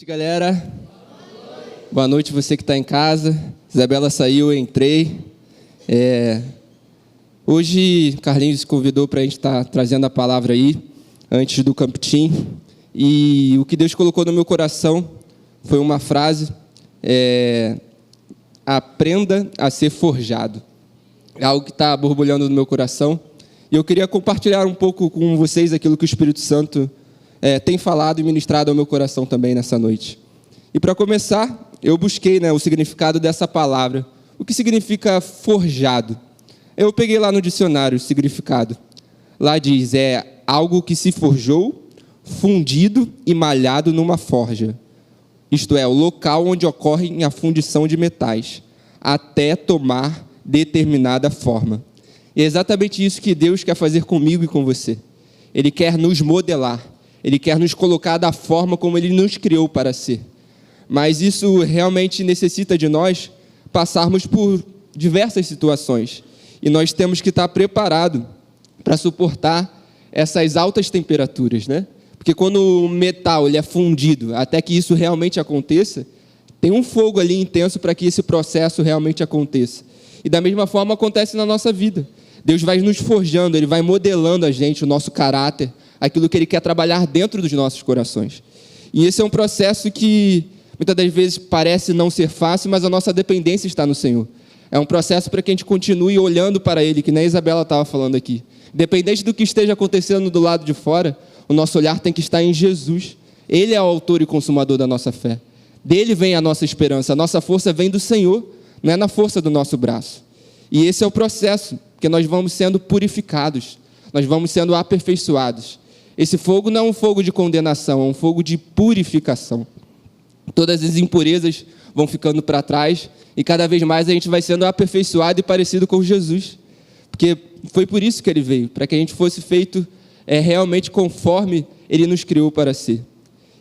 Galera, boa noite você que está em casa. Isabela saiu, eu entrei. Hoje Carlinhos se convidou para a gente estar trazendo a palavra aí, antes do Camp Team. E o que Deus colocou no meu coração foi uma frase, aprenda a ser forjado. É algo que está borbulhando no meu coração. E eu queria compartilhar um pouco com vocês aquilo que o Espírito Santo tem falado e ministrado ao meu coração também nessa noite. E para começar, eu busquei o significado dessa palavra. O que significa forjado? Eu peguei lá no dicionário o significado. Lá diz, algo que se forjou, fundido e malhado numa forja. Isto é, o local onde ocorre a fundição de metais, até tomar determinada forma. E é exatamente isso que Deus quer fazer comigo e com você. Ele quer nos modelar. Ele quer nos colocar da forma como Ele nos criou para ser. Mas isso realmente necessita de nós passarmos por diversas situações. E nós temos que estar preparados para suportar essas altas temperaturas, né? Porque quando o metal ele é fundido, até que isso realmente aconteça, tem um fogo ali intenso para que esse processo realmente aconteça. E da mesma forma acontece na nossa vida. Deus vai nos forjando, Ele vai modelando a gente, o nosso caráter, aquilo que Ele quer trabalhar dentro dos nossos corações. E esse é um processo que muitas das vezes parece não ser fácil, mas a nossa dependência está no Senhor. É um processo para que a gente continue olhando para Ele, que nem a Isabela estava falando aqui. Independente do que esteja acontecendo do lado de fora, o nosso olhar tem que estar em Jesus. Ele é o autor e consumador da nossa fé. Dele vem a nossa esperança, a nossa força vem do Senhor, não é na força do nosso braço. E esse é o processo, porque nós vamos sendo purificados, nós vamos sendo aperfeiçoados. Esse fogo não é um fogo de condenação, é um fogo de purificação. Todas as impurezas vão ficando para trás e cada vez mais a gente vai sendo aperfeiçoado e parecido com Jesus. Porque foi por isso que Ele veio, para que a gente fosse feito realmente conforme Ele nos criou para ser.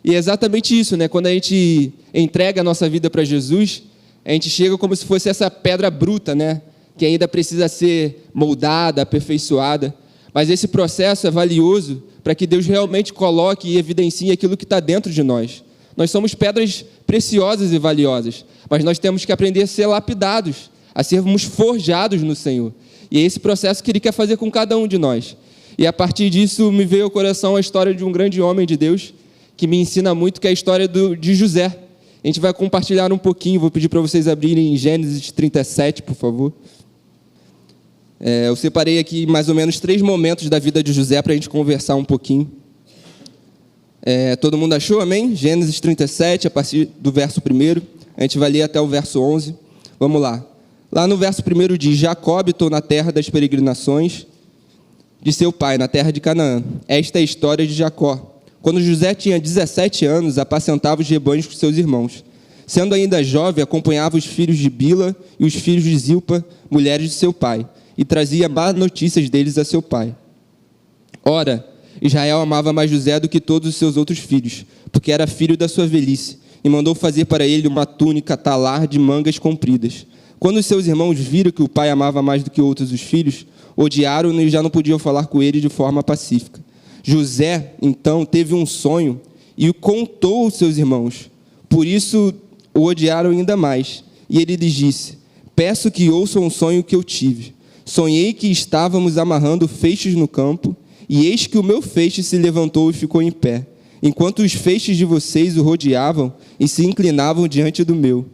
E é exatamente isso, né? Quando a gente entrega a nossa vida para Jesus, a gente chega como se fosse essa pedra bruta, né? Que ainda precisa ser moldada, aperfeiçoada. Mas esse processo é valioso para que Deus realmente coloque e evidencie aquilo que está dentro de nós. Nós somos pedras preciosas e valiosas, mas nós temos que aprender a ser lapidados, a sermos forjados no Senhor. E é esse processo que Ele quer fazer com cada um de nós. E a partir disso me veio ao coração a história de um grande homem de Deus, que me ensina muito, que é a história de José. A gente vai compartilhar um pouquinho, vou pedir para vocês abrirem em Gênesis 37, por favor. Eu separei aqui mais ou menos 3 momentos da vida de José para a gente conversar um pouquinho. Todo mundo achou, amém? Gênesis 37, a partir do verso 1, a gente vai ler até o verso 11. Vamos lá. Lá no verso 1 diz, Jacó habitou na terra das peregrinações de seu pai, na terra de Canaã. Esta é a história de Jacó. Quando José tinha 17 anos, apacentava os rebanhos com seus irmãos. Sendo ainda jovem, acompanhava os filhos de Bila e os filhos de Zilpa, mulheres de seu pai, e trazia más notícias deles a seu pai. Ora, Israel amava mais José do que todos os seus outros filhos, porque era filho da sua velhice, e mandou fazer para ele uma túnica talar de mangas compridas. Quando os seus irmãos viram que o pai amava mais do que outros os filhos, odiaram-no e já não podiam falar com ele de forma pacífica. José, então, teve um sonho e o contou aos seus irmãos. Por isso, o odiaram ainda mais. E ele lhes disse, peço que ouçam um sonho que eu tive. Sonhei que estávamos amarrando feixes no campo, e eis que o meu feixe se levantou e ficou em pé, enquanto os feixes de vocês o rodeavam e se inclinavam diante do meu.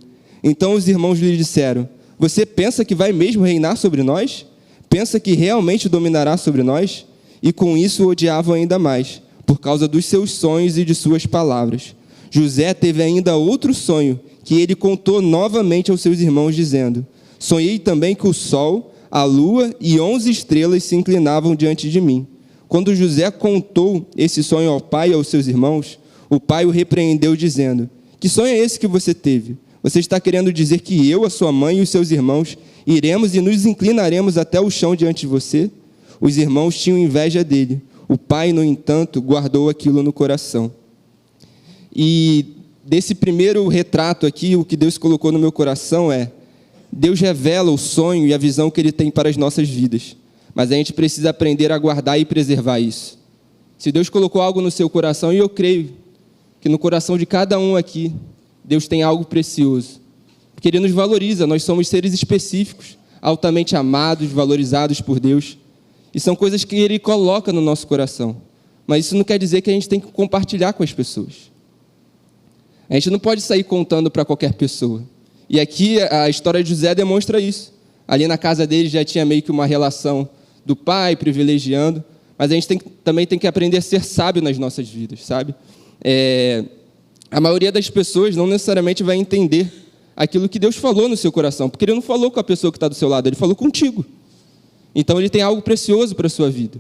Então os irmãos lhe disseram, você pensa que vai mesmo reinar sobre nós? Pensa que realmente dominará sobre nós? E com isso o odiavam ainda mais, por causa dos seus sonhos e de suas palavras. José teve ainda outro sonho, que ele contou novamente aos seus irmãos, dizendo, sonhei também que o sol, a lua e 11 estrelas se inclinavam diante de mim. Quando José contou esse sonho ao pai e aos seus irmãos, o pai o repreendeu, dizendo, que sonho é esse que você teve? Você está querendo dizer que eu, a sua mãe e os seus irmãos iremos e nos inclinaremos até o chão diante de você? Os irmãos tinham inveja dele. O pai, no entanto, guardou aquilo no coração. E desse primeiro retrato aqui, o que Deus colocou no meu coração é, Deus revela o sonho e a visão que Ele tem para as nossas vidas. Mas a gente precisa aprender a guardar e preservar isso. Se Deus colocou algo no seu coração, e eu creio que que no coração de cada um aqui, Deus tem algo precioso. Porque Ele nos valoriza, nós somos seres específicos, altamente amados, valorizados por Deus. E são coisas que Ele coloca no nosso coração. Mas isso não quer dizer que a gente tem que compartilhar com as pessoas. A gente não pode sair contando para qualquer pessoa. E aqui a história de José demonstra isso. Ali na casa dele já tinha meio que uma relação do pai privilegiando, mas a gente também tem que aprender a ser sábio nas nossas vidas, sabe? A maioria das pessoas não necessariamente vai entender aquilo que Deus falou no seu coração, porque Ele não falou com a pessoa que está do seu lado, Ele falou contigo. Então Ele tem algo precioso para a sua vida.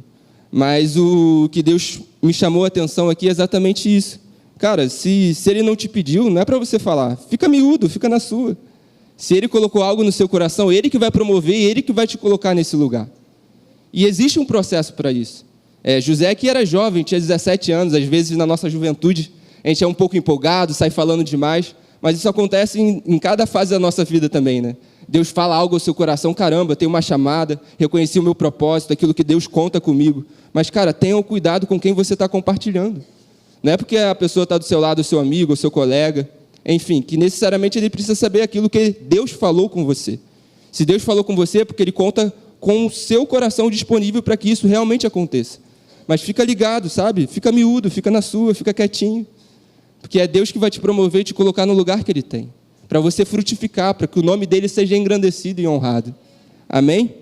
Mas o que Deus me chamou a atenção aqui é exatamente isso. Cara, se Ele não te pediu, não é para você falar. Fica miúdo, fica na sua. Se Ele colocou algo no seu coração, Ele que vai promover, Ele que vai te colocar nesse lugar. E existe um processo para isso. José, que era jovem, tinha 17 anos, às vezes na nossa juventude, a gente é um pouco empolgado, sai falando demais, mas isso acontece em cada fase da nossa vida também, né? Deus fala algo ao seu coração, caramba, tenho uma chamada, reconheci o meu propósito, aquilo que Deus conta comigo. Mas, cara, tenham cuidado com quem você está compartilhando. Não é porque a pessoa está do seu lado, o seu amigo, o seu colega, enfim, que necessariamente ele precisa saber aquilo que Deus falou com você. Se Deus falou com você, é porque Ele conta com o seu coração disponível para que isso realmente aconteça. Mas fica ligado, sabe? Fica miúdo, fica na sua, fica quietinho. Porque é Deus que vai te promover e te colocar no lugar que Ele tem. Para você frutificar, para que o nome dEle seja engrandecido e honrado. Amém?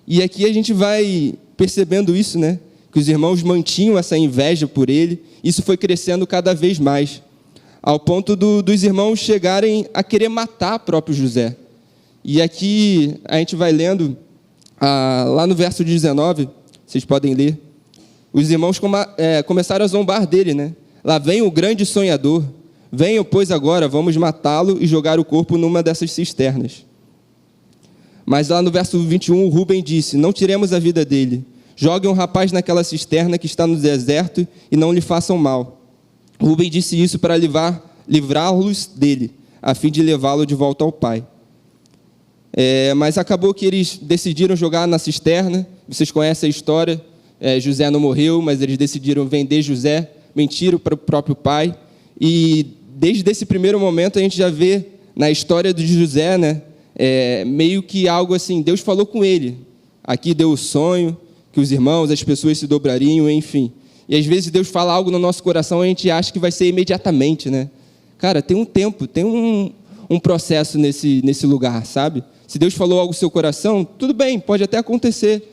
E aqui a gente vai percebendo isso, né? Que os irmãos mantinham essa inveja por ele. Isso foi crescendo cada vez mais. Ao ponto dos irmãos chegarem a querer matar próprio José. E aqui a gente vai lendo, lá no verso 19, vocês podem ler. Os irmãos começaram a zombar dele, né? Lá vem o grande sonhador. Venham, pois, agora, vamos matá-lo e jogar o corpo numa dessas cisternas. Mas lá no verso 21, Rúben disse, não tiremos a vida dele. Joguem um rapaz naquela cisterna que está no deserto e não lhe façam mal. Rúben disse isso para livrá-los dele, a fim de levá-lo de volta ao pai. Mas acabou que eles decidiram jogar na cisterna. Vocês conhecem a história. José não morreu, mas eles decidiram vender José, mentiram para o próprio pai. E desde esse primeiro momento a gente já vê na história de José, né, meio que algo assim, Deus falou com ele. Aqui deu o sonho, que os irmãos, as pessoas se dobrariam, enfim. E às vezes Deus fala algo no nosso coração e a gente acha que vai ser imediatamente, né? Cara, tem um tempo, tem um processo nesse lugar, sabe? Se Deus falou algo no seu coração, tudo bem, pode até acontecer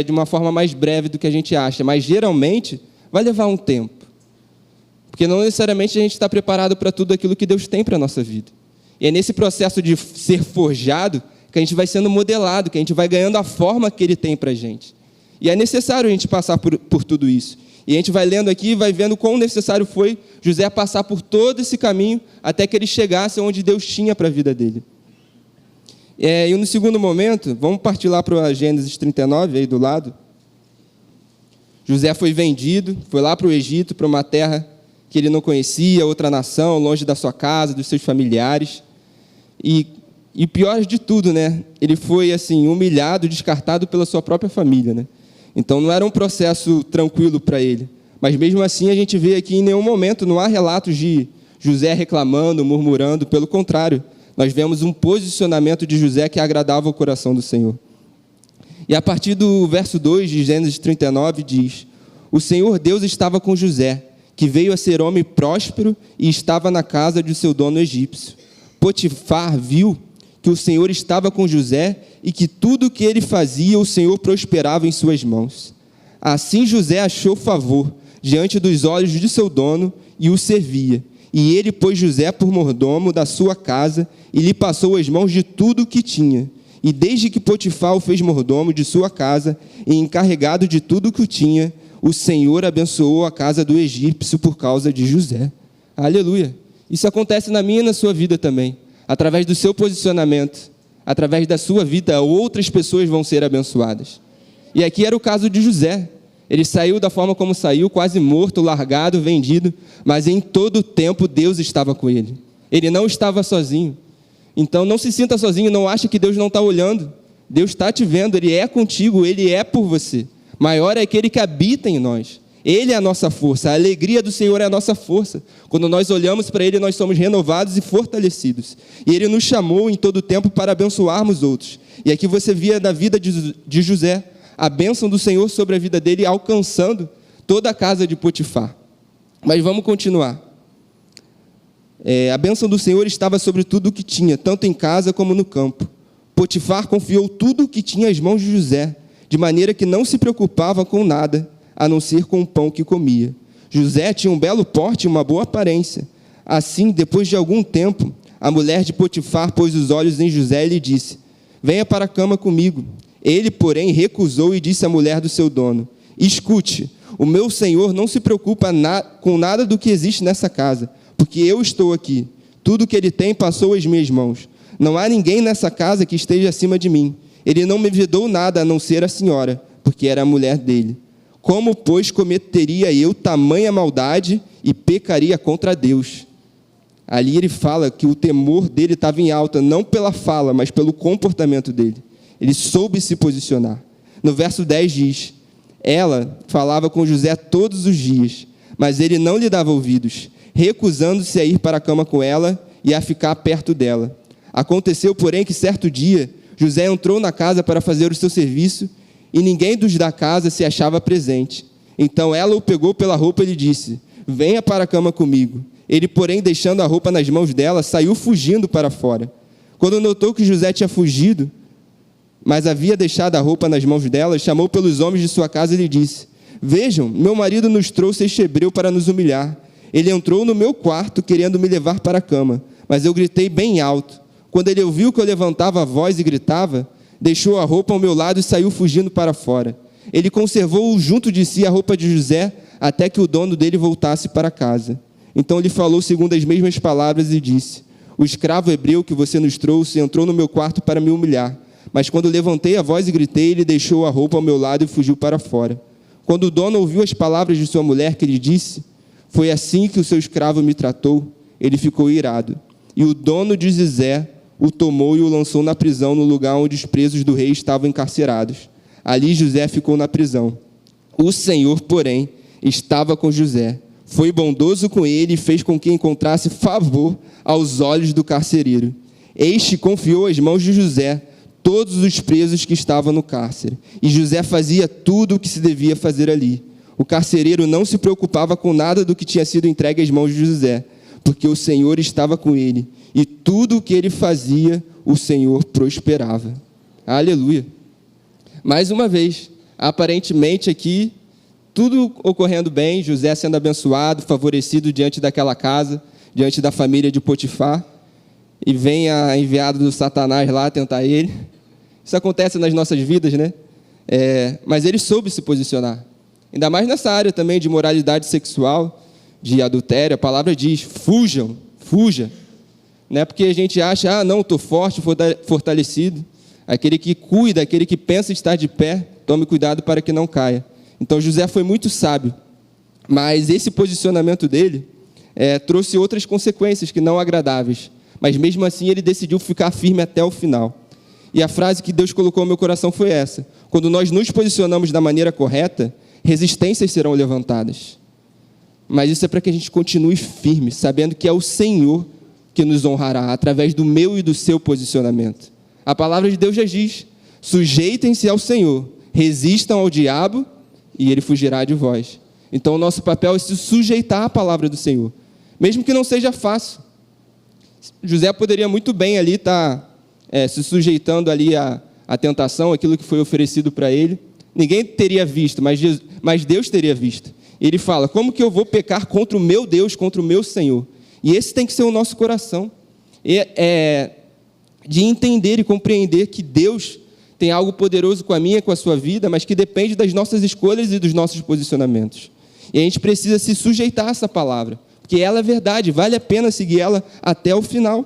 de uma forma mais breve do que a gente acha, mas geralmente vai levar um tempo. Porque não necessariamente a gente está preparado para tudo aquilo que Deus tem para a nossa vida. E é nesse processo de ser forjado que a gente vai sendo modelado, que a gente vai ganhando a forma que Ele tem para a gente. E é necessário a gente passar por tudo isso. E a gente vai lendo aqui e vai vendo quão necessário foi José passar por todo esse caminho até que ele chegasse onde Deus tinha para a vida dele. E no segundo momento, vamos partir lá para Gênesis 39, aí do lado. José foi vendido, foi lá para o Egito, para uma terra que ele não conhecia, outra nação, longe da sua casa, dos seus familiares. E pior de tudo, né? Ele foi assim, humilhado, descartado pela sua própria família, né? Então não era um processo tranquilo para ele. Mas mesmo assim a gente vê aqui em nenhum momento, não há relatos de José reclamando, murmurando, pelo contrário. Nós vemos um posicionamento de José que agradava o coração do Senhor. E a partir do verso 2 de Gênesis 39 diz, o Senhor Deus estava com José, que veio a ser homem próspero e estava na casa de seu dono egípcio. Potifar viu que o Senhor estava com José e que tudo o que ele fazia, o Senhor prosperava em suas mãos. Assim José achou favor diante dos olhos de seu dono e o servia. E ele pôs José por mordomo da sua casa e lhe passou as mãos de tudo o que tinha. E desde que Potifar o fez mordomo de sua casa e encarregado de tudo o que tinha, o Senhor abençoou a casa do egípcio por causa de José. Aleluia! Isso acontece na minha e na sua vida também. Através do seu posicionamento, através da sua vida, outras pessoas vão ser abençoadas. E aqui era o caso de José. Ele saiu da forma como saiu, quase morto, largado, vendido, mas em todo o tempo Deus estava com ele. Ele não estava sozinho. Então não se sinta sozinho, não ache que Deus não está olhando. Deus está te vendo, Ele é contigo, Ele é por você. Maior é aquele que habita em nós. Ele é a nossa força, a alegria do Senhor é a nossa força. Quando nós olhamos para Ele, nós somos renovados e fortalecidos. E Ele nos chamou em todo o tempo para abençoarmos outros. E aqui você via na vida de José, a bênção do Senhor sobre a vida dele, alcançando toda a casa de Potifar. Mas vamos continuar. A bênção do Senhor estava sobre tudo o que tinha, tanto em casa como no campo. Potifar confiou tudo o que tinha às mãos de José, de maneira que não se preocupava com nada, a não ser com o pão que comia. José tinha um belo porte e uma boa aparência. Assim, depois de algum tempo, a mulher de Potifar pôs os olhos em José e lhe disse: venha para a cama comigo. Ele, porém, recusou e disse à mulher do seu dono: escute, o meu senhor não se preocupa com nada do que existe nessa casa, porque eu estou aqui. Tudo o que ele tem passou às minhas mãos. Não há ninguém nessa casa que esteja acima de mim. Ele não me vedou nada a não ser a senhora, porque era a mulher dele. Como, pois, cometeria eu tamanha maldade e pecaria contra Deus? Ali ele fala que o temor dele estava em alta, não pela fala, mas pelo comportamento dele. Ele soube se posicionar. No verso 10 diz: ela falava com José todos os dias, mas ele não lhe dava ouvidos, recusando-se a ir para a cama com ela e a ficar perto dela. Aconteceu, porém, que certo dia, José entrou na casa para fazer o seu serviço, e ninguém dos da casa se achava presente. Então ela o pegou pela roupa e lhe disse: venha para a cama comigo. Ele, porém, deixando a roupa nas mãos dela, saiu fugindo para fora. Quando notou que José tinha fugido, mas havia deixado a roupa nas mãos dela, chamou pelos homens de sua casa e lhe disse: vejam, meu marido nos trouxe este hebreu para nos humilhar. Ele entrou no meu quarto querendo me levar para a cama, mas eu gritei bem alto. Quando ele ouviu que eu levantava a voz e gritava, deixou a roupa ao meu lado e saiu fugindo para fora. Ele conservou junto de si a roupa de José até que o dono dele voltasse para casa. Então lhe falou segundo as mesmas palavras e disse: o escravo hebreu que você nos trouxe entrou no meu quarto para me humilhar. Mas quando levantei a voz e gritei, ele deixou a roupa ao meu lado e fugiu para fora. Quando o dono ouviu as palavras de sua mulher que lhe disse: foi assim que o seu escravo me tratou, ele ficou irado. E o dono de José o tomou e o lançou na prisão, no lugar onde os presos do rei estavam encarcerados. Ali José ficou na prisão. O Senhor, porém, estava com José. Foi bondoso com ele e fez com que encontrasse favor aos olhos do carcereiro. Este confiou às mãos de José todos os presos que estavam no cárcere. E José fazia tudo o que se devia fazer ali. O carcereiro não se preocupava com nada do que tinha sido entregue às mãos de José, porque o Senhor estava com ele. E tudo o que ele fazia, o Senhor prosperava. Aleluia. Mais uma vez, aparentemente aqui, tudo ocorrendo bem, José sendo abençoado, favorecido diante daquela casa, diante da família de Potifar, e vem a enviada do Satanás lá tentar ele. Isso acontece nas nossas vidas, né? Mas ele soube se posicionar. Ainda mais nessa área também de moralidade sexual, de adultério, a palavra diz: fujam, fuja. Não é porque a gente acha: não, estou forte, fortalecido. Aquele que cuida, aquele que pensa estar de pé, tome cuidado para que não caia. Então José foi muito sábio, mas esse posicionamento dele trouxe outras consequências que não agradáveis. Mas mesmo assim ele decidiu ficar firme até o final. E a frase que Deus colocou no meu coração foi essa: quando nós nos posicionamos da maneira correta, resistências serão levantadas. Mas isso é para que a gente continue firme, sabendo que é o Senhor que nos honrará através do meu e do seu posicionamento. A palavra de Deus já diz: sujeitem-se ao Senhor, resistam ao diabo e ele fugirá de vós. Então o nosso papel é se sujeitar à palavra do Senhor, mesmo que não seja fácil. José poderia muito bem ali estar se sujeitando ali à tentação, aquilo que foi oferecido para ele. Ninguém teria visto, mas Deus teria visto. E ele fala: como que eu vou pecar contra o meu Deus, contra o meu Senhor? E esse tem que ser o nosso coração. De entender e compreender que Deus tem algo poderoso com a minha e com a sua vida, mas que depende das nossas escolhas e dos nossos posicionamentos. E a gente precisa se sujeitar a essa palavra, porque ela é verdade, vale a pena seguir ela até o final.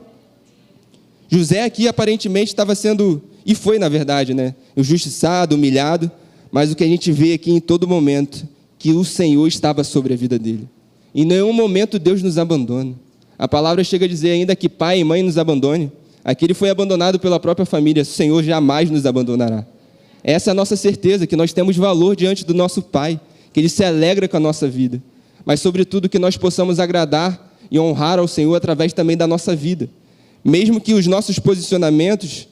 José aqui aparentemente estava sendo, e foi na verdade, injustiçado, humilhado, mas o que a gente vê aqui em todo momento, que o Senhor estava sobre a vida dele. Em nenhum momento Deus nos abandona. A palavra chega a dizer ainda que pai e mãe nos abandone. Aqui ele foi abandonado pela própria família, o Senhor jamais nos abandonará. Essa é a nossa certeza, que nós temos valor diante do nosso Pai, que Ele se alegra com a nossa vida, mas, sobretudo, que nós possamos agradar e honrar ao Senhor através também da nossa vida, mesmo que os nossos posicionamentos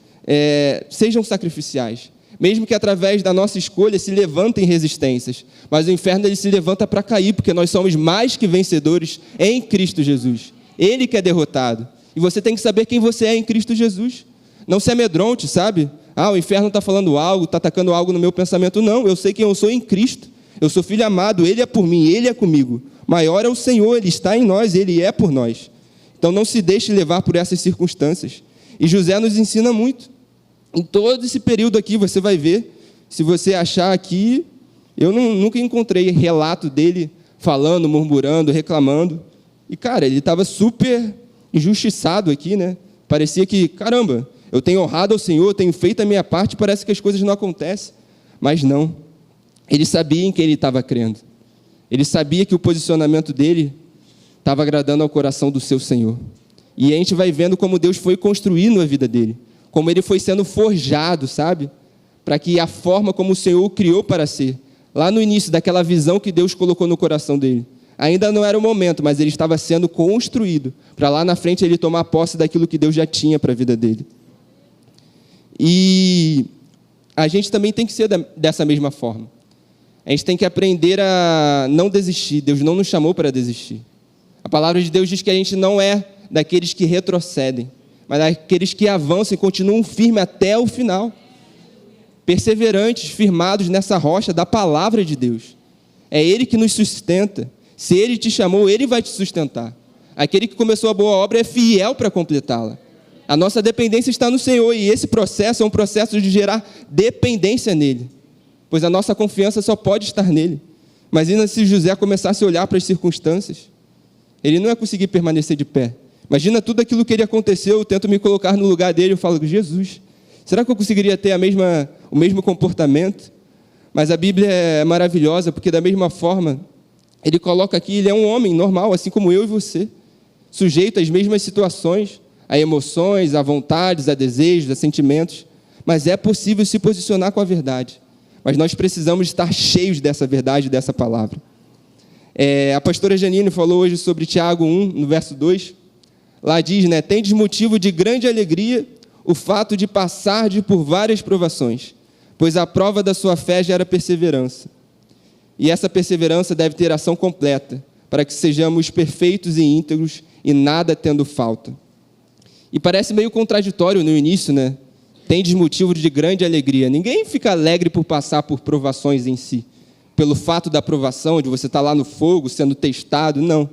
sejam sacrificiais, mesmo que através da nossa escolha se levantem resistências, mas o inferno ele se levanta para cair, porque nós somos mais que vencedores em Cristo Jesus. Ele que é derrotado. E você tem que saber quem você é em Cristo Jesus. Não se amedronte, sabe? O inferno está falando algo, está atacando algo no meu pensamento. Não, eu sei quem eu sou em Cristo. Eu sou filho amado, Ele é por mim, Ele é comigo. Maior é o Senhor, Ele está em nós, Ele é por nós. Então não se deixe levar por essas circunstâncias. E José nos ensina muito. Em todo esse período aqui, você vai ver, se você achar aqui, eu nunca encontrei relato dele falando, murmurando, reclamando. E, cara, ele estava super injustiçado aqui, né? Parecia que, caramba, eu tenho honrado ao Senhor, tenho feito a minha parte, parece que as coisas não acontecem. Mas não. Ele sabia em quem ele estava crendo. Ele sabia que o posicionamento dele estava agradando ao coração do seu Senhor. E a gente vai vendo como Deus foi construindo a vida dele. Como ele foi sendo forjado, sabe? Para que a forma como o Senhor o criou para ser. Lá no início daquela visão que Deus colocou no coração dele. Ainda não era o momento, mas ele estava sendo construído. Para lá na frente ele tomar posse daquilo que Deus já tinha para a vida dele. E a gente também tem que ser dessa mesma forma. A gente tem que aprender a não desistir. Deus não nos chamou para desistir. A palavra de Deus diz que a gente não é daqueles que retrocedem, mas daqueles que avançam e continuam firmes até o final. Perseverantes, firmados nessa rocha da palavra de Deus. É Ele que nos sustenta. Se Ele te chamou, Ele vai te sustentar. Aquele que começou a boa obra é fiel para completá-la. A nossa dependência está no Senhor, e esse processo é um processo de gerar dependência nele, pois a nossa confiança só pode estar nele. Imagina se José começasse a olhar para as circunstâncias. Ele não ia conseguir permanecer de pé. Imagina tudo aquilo que ele aconteceu, eu tento me colocar no lugar dele, eu falo, Jesus, será que eu conseguiria ter o mesmo comportamento? Mas a Bíblia é maravilhosa, porque da mesma forma, ele coloca aqui, ele é um homem normal, assim como eu e você, sujeito às mesmas situações, a emoções, a vontades, a desejos, a sentimentos, mas é possível se posicionar com a verdade. Mas nós precisamos estar cheios dessa verdade, dessa palavra. A pastora Janine falou hoje sobre Tiago 1, no verso 2, lá diz, né, tendes motivo de grande alegria o fato de passardes por várias provações, pois a prova da sua fé gera perseverança. E essa perseverança deve ter ação completa, para que sejamos perfeitos e íntegros e nada tendo falta. E parece meio contraditório no início, né? Tendes motivo de grande alegria. Ninguém fica alegre por passar por provações em si, pelo fato da provação, de você estar lá no fogo, sendo testado, não.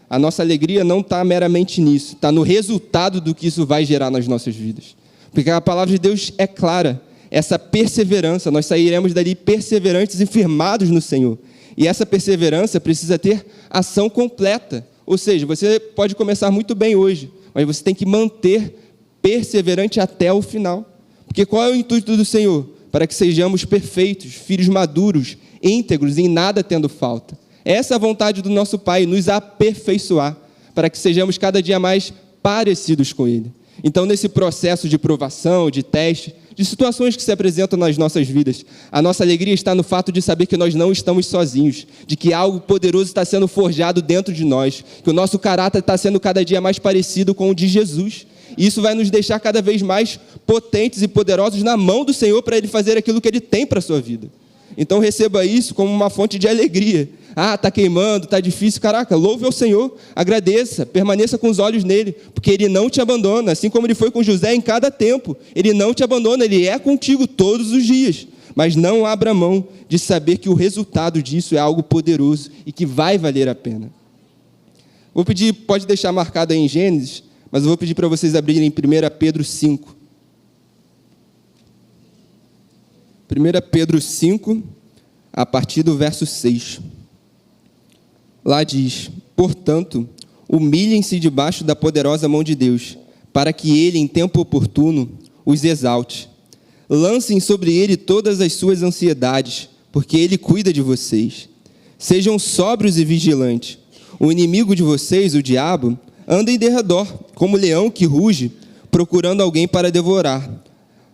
A nossa alegria não está meramente nisso, está no resultado do que isso vai gerar nas nossas vidas. Porque a palavra de Deus é clara, essa perseverança, nós sairemos dali perseverantes e firmados no Senhor. E essa perseverança precisa ter ação completa. Ou seja, você pode começar muito bem hoje, mas você tem que manter perseverante até o final. Porque qual é o intuito do Senhor? Para que sejamos perfeitos, filhos maduros, íntegros, em nada tendo falta. Essa é a vontade do nosso Pai, nos aperfeiçoar, para que sejamos cada dia mais parecidos com Ele. Então, nesse processo de provação, de teste, de situações que se apresentam nas nossas vidas, a nossa alegria está no fato de saber que nós não estamos sozinhos, de que algo poderoso está sendo forjado dentro de nós, que o nosso caráter está sendo cada dia mais parecido com o de Jesus. E isso vai nos deixar cada vez mais potentes e poderosos na mão do Senhor para Ele fazer aquilo que Ele tem para a sua vida. Então receba isso como uma fonte de alegria. Está queimando, está difícil, caraca, louve ao Senhor, agradeça, permaneça com os olhos nele, porque Ele não te abandona, assim como Ele foi com José em cada tempo. Ele não te abandona, Ele é contigo todos os dias. Mas não abra mão de saber que o resultado disso é algo poderoso e que vai valer a pena. Vou pedir, pode deixar marcado aí em Gênesis, mas eu vou pedir para vocês abrirem 1 Pedro 5. 1 Pedro 5, a partir do verso 6. Lá diz, portanto, humilhem-se debaixo da poderosa mão de Deus, para que Ele, em tempo oportuno, os exalte. Lancem sobre Ele todas as suas ansiedades, porque Ele cuida de vocês. Sejam sóbrios e vigilantes. O inimigo de vocês, o diabo, anda em derredor, como leão que ruge, procurando alguém para devorar.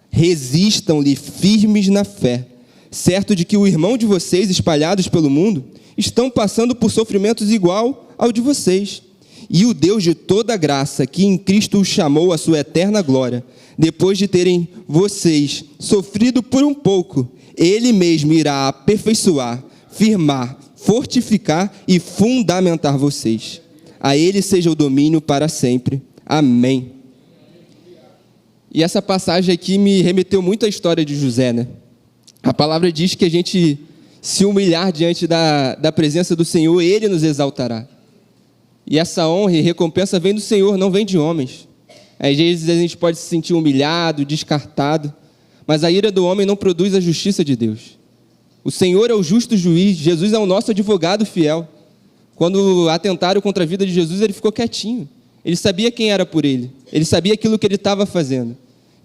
Resistam-lhe firmes na fé, certo de que o irmão de vocês, espalhados pelo mundo, estão passando por sofrimentos igual ao de vocês. E o Deus de toda graça, que em Cristo os chamou à sua eterna glória, depois de terem vocês sofrido por um pouco, Ele mesmo irá aperfeiçoar, firmar, fortificar e fundamentar vocês. A Ele seja o domínio para sempre. Amém. E essa passagem aqui me remeteu muito à história de José, né? A palavra diz que a gente se humilhar diante da presença do Senhor, Ele nos exaltará. E essa honra e recompensa vem do Senhor, não vem de homens. Às vezes a gente pode se sentir humilhado, descartado, mas a ira do homem não produz a justiça de Deus. O Senhor é o justo juiz, Jesus é o nosso advogado fiel. Quando atentaram contra a vida de Jesus, ele ficou quietinho. Ele sabia quem era por ele, ele sabia aquilo que ele estava fazendo.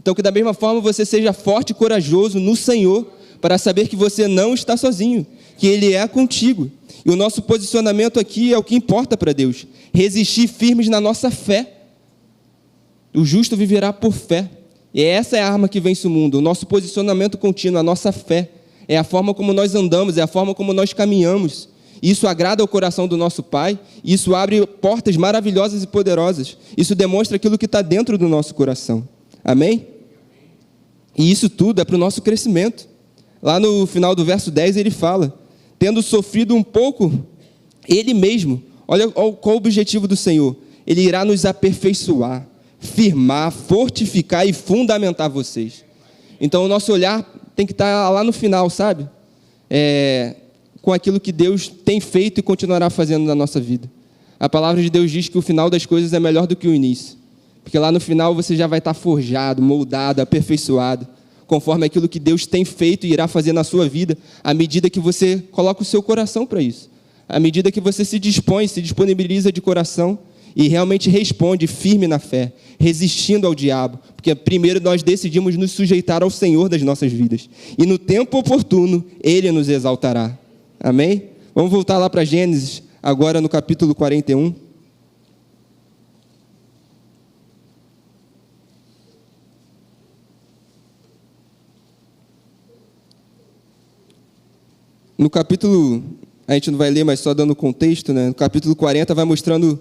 Então, que da mesma forma você seja forte e corajoso no Senhor, para saber que você não está sozinho, que Ele é contigo. E o nosso posicionamento aqui é o que importa para Deus. Resistir firmes na nossa fé. O justo viverá por fé. E essa é a arma que vence o mundo. O nosso posicionamento contínuo, a nossa fé. É a forma como nós andamos, é a forma como nós caminhamos. Isso agrada ao coração do nosso Pai. Isso abre portas maravilhosas e poderosas. Isso demonstra aquilo que está dentro do nosso coração. Amém? E isso tudo é para o nosso crescimento. Lá no final do verso 10 ele fala: tendo sofrido um pouco, Ele mesmo, olha qual o objetivo do Senhor, Ele irá nos aperfeiçoar, firmar, fortificar e fundamentar vocês. Então o nosso olhar tem que estar lá no final, sabe? Com aquilo que Deus tem feito e continuará fazendo na nossa vida. A palavra de Deus diz que o final das coisas é melhor do que o início, porque lá no final você já vai estar forjado, moldado, aperfeiçoado, conforme aquilo que Deus tem feito e irá fazer na sua vida, à medida que você coloca o seu coração para isso, à medida que você se dispõe, se disponibiliza de coração e realmente responde firme na fé, resistindo ao diabo, porque primeiro nós decidimos nos sujeitar ao Senhor das nossas vidas, e no tempo oportuno Ele nos exaltará. Amém? Vamos voltar lá para Gênesis, agora no capítulo 41. No capítulo, a gente não vai ler, mas só dando contexto, né? No capítulo 40 vai mostrando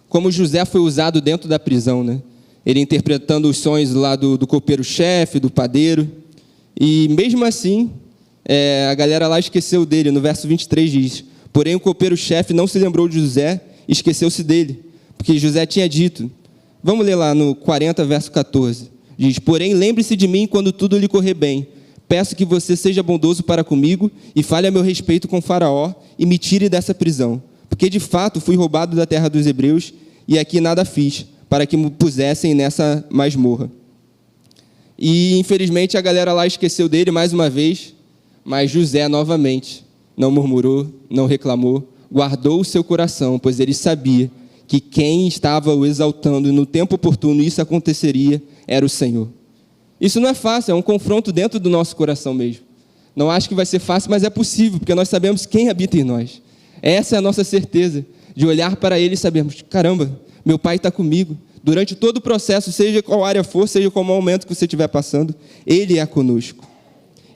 como José foi usado dentro da prisão, né? Ele interpretando os sonhos lá do copeiro-chefe, do padeiro. E mesmo assim, a galera lá esqueceu dele. No verso 23 diz: porém o copeiro-chefe não se lembrou de José, esqueceu-se dele, porque José tinha dito. Vamos ler lá no 40, verso 14. Diz: porém lembre-se de mim quando tudo lhe correr bem. Peço que você seja bondoso para comigo e fale a meu respeito com Faraó e me tire dessa prisão, porque de fato fui roubado da terra dos hebreus e aqui nada fiz, para que me pusessem nessa masmorra. E infelizmente a galera lá esqueceu dele mais uma vez, mas José novamente não murmurou, não reclamou, guardou o seu coração, pois ele sabia que quem estava o exaltando e no tempo oportuno isso aconteceria era o Senhor. Isso não é fácil, é um confronto dentro do nosso coração mesmo. Não acho que vai ser fácil, mas é possível, porque nós sabemos quem habita em nós. Essa é a nossa certeza, de olhar para Ele e sabermos: caramba, meu Pai está comigo. Durante todo o processo, seja qual área for, seja qual momento que você estiver passando, Ele é conosco.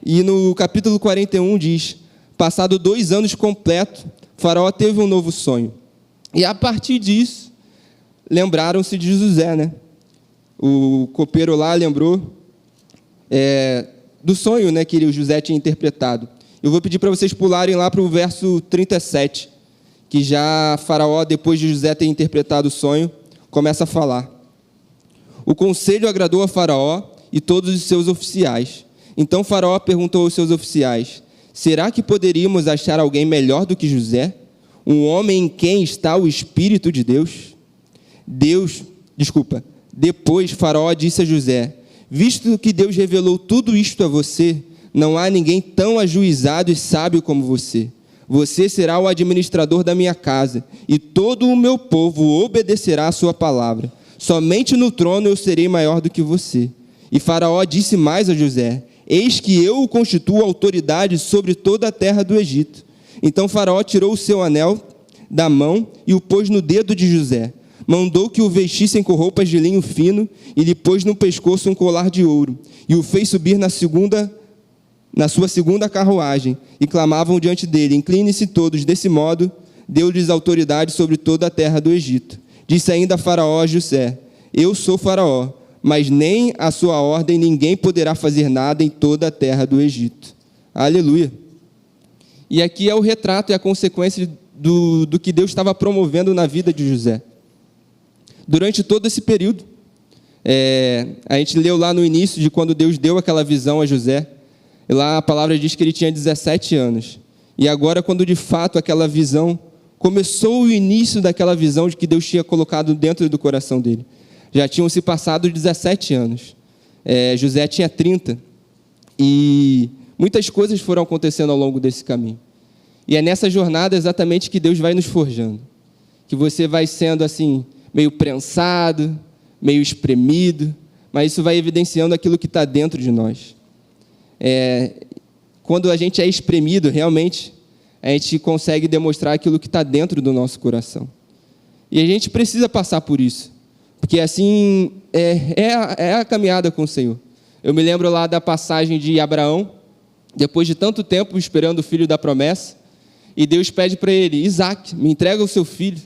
E no capítulo 41 diz: passado 2 anos completos, Faraó teve um novo sonho. E a partir disso, lembraram-se de José, né? O copeiro lá lembrou do sonho, né, que o José tinha interpretado. Eu vou pedir para vocês pularem lá para o verso 37, que já Faraó, depois de José ter interpretado o sonho, começa a falar. O conselho agradou a Faraó e todos os seus oficiais. Então Faraó perguntou aos seus oficiais: será que poderíamos achar alguém melhor do que José? Um homem em quem está o Espírito de Deus? Depois Faraó disse a José: visto que Deus revelou tudo isto a você, não há ninguém tão ajuizado e sábio como você. Você será o administrador da minha casa, e todo o meu povo obedecerá à sua palavra. Somente no trono eu serei maior do que você. E Faraó disse mais a José: eis que eu o constituo autoridade sobre toda a terra do Egito. Então Faraó tirou o seu anel da mão e o pôs no dedo de José. Mandou que o vestissem com roupas de linho fino e lhe pôs no pescoço um colar de ouro. E o fez subir na segunda na sua segunda carruagem e clamavam diante dele: incline-se todos. Desse modo, deu-lhes autoridade sobre toda a terra do Egito. Disse ainda a Faraó a José: eu sou Faraó, mas nem a sua ordem ninguém poderá fazer nada em toda a terra do Egito. Aleluia. E aqui é o retrato e a consequência do que Deus estava promovendo na vida de José. Durante todo esse período, a gente leu lá no início de quando Deus deu aquela visão a José, e lá a palavra diz que ele tinha 17 anos. E agora, quando de fato aquela visão, começou o início daquela visão de que Deus tinha colocado dentro do coração dele. Já tinham se passado 17 anos. José tinha 30. E muitas coisas foram acontecendo ao longo desse caminho. E é nessa jornada exatamente que Deus vai nos forjando. Que você vai sendo assim, meio prensado, meio espremido, mas isso vai evidenciando aquilo que está dentro de nós. Quando a gente é espremido, realmente, a gente consegue demonstrar aquilo que está dentro do nosso coração. E a gente precisa passar por isso, porque assim é a caminhada com o Senhor. Eu me lembro lá da passagem de Abraão, depois de tanto tempo esperando o filho da promessa, e Deus pede para ele: Isaac, me entrega o seu filho.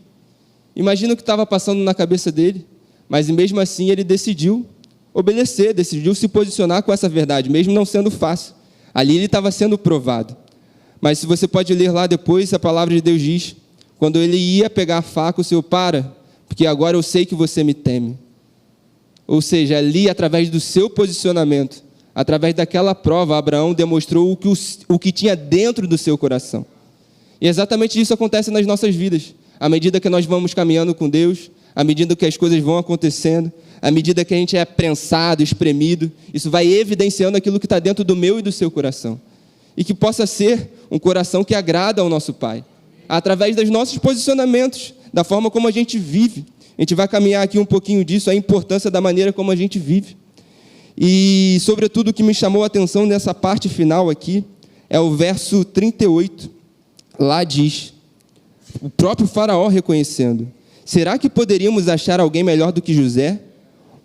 Imagina o que estava passando na cabeça dele, mas mesmo assim ele decidiu obedecer, decidiu se posicionar com essa verdade, mesmo não sendo fácil. Ali ele estava sendo provado. Mas se você pode ler lá depois, a palavra de Deus diz, quando ele ia pegar a faca, o Senhor: para, porque agora eu sei que você me teme. Ou seja, ali, através do seu posicionamento, através daquela prova, Abraão demonstrou o que tinha dentro do seu coração. E exatamente isso acontece nas nossas vidas. À medida que nós vamos caminhando com Deus, à medida que as coisas vão acontecendo, à medida que a gente é prensado, espremido, isso vai evidenciando aquilo que está dentro do meu e do seu coração. E que possa ser um coração que agrada ao nosso Pai. Através dos nossos posicionamentos, da forma como a gente vive. A gente vai caminhar aqui um pouquinho disso, a importância da maneira como a gente vive. E, sobretudo, o que me chamou a atenção nessa parte final aqui é o verso 38. Lá diz, o próprio Faraó reconhecendo: será que poderíamos achar alguém melhor do que José?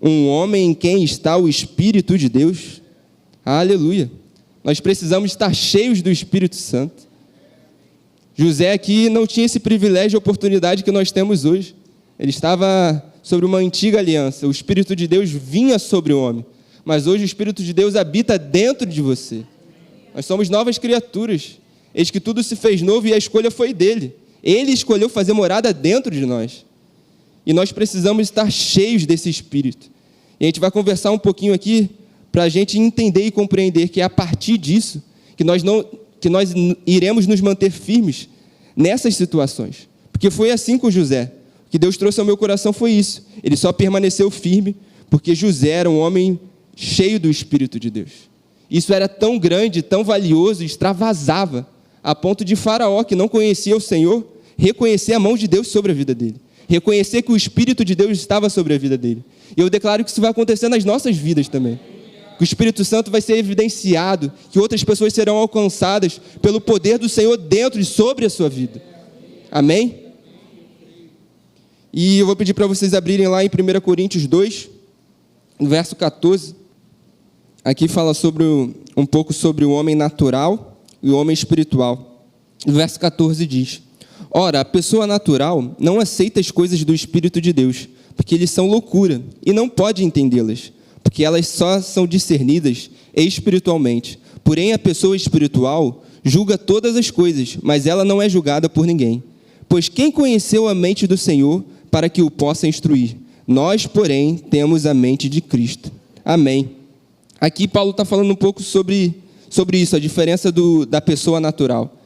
Um homem em quem está o Espírito de Deus? Aleluia! Nós precisamos estar cheios do Espírito Santo. José aqui não tinha esse privilégio e oportunidade que nós temos hoje. Ele estava sobre uma antiga aliança. O Espírito de Deus vinha sobre o homem. Mas hoje o Espírito de Deus habita dentro de você. Nós somos novas criaturas. Eis que tudo se fez novo e a escolha foi dele. Ele escolheu fazer morada dentro de nós. E nós precisamos estar cheios desse Espírito. E a gente vai conversar um pouquinho aqui para a gente entender e compreender que é a partir disso que nós iremos nos manter firmes nessas situações. Porque foi assim com José. O que Deus trouxe ao meu coração foi isso. Ele só permaneceu firme porque José era um homem cheio do Espírito de Deus. Isso era tão grande, tão valioso, extravasava, a ponto de Faraó, que não conhecia o Senhor, reconhecer a mão de Deus sobre a vida dele. Reconhecer que o Espírito de Deus estava sobre a vida dele. E eu declaro que isso vai acontecer nas nossas vidas também. Que o Espírito Santo vai ser evidenciado, que outras pessoas serão alcançadas pelo poder do Senhor dentro e sobre a sua vida. Amém? E eu vou pedir para vocês abrirem lá em 1 Coríntios 2, no verso 14. Aqui fala um pouco sobre o homem natural e o homem espiritual. O verso 14 diz: ora, a pessoa natural não aceita as coisas do Espírito de Deus, porque eles são loucura, e não pode entendê-las, porque elas só são discernidas espiritualmente. Porém, a pessoa espiritual julga todas as coisas, mas ela não é julgada por ninguém. Pois quem conheceu a mente do Senhor para que o possa instruir? Nós, porém, temos a mente de Cristo. Amém. Aqui Paulo está falando um pouco sobre isso, a diferença da pessoa natural.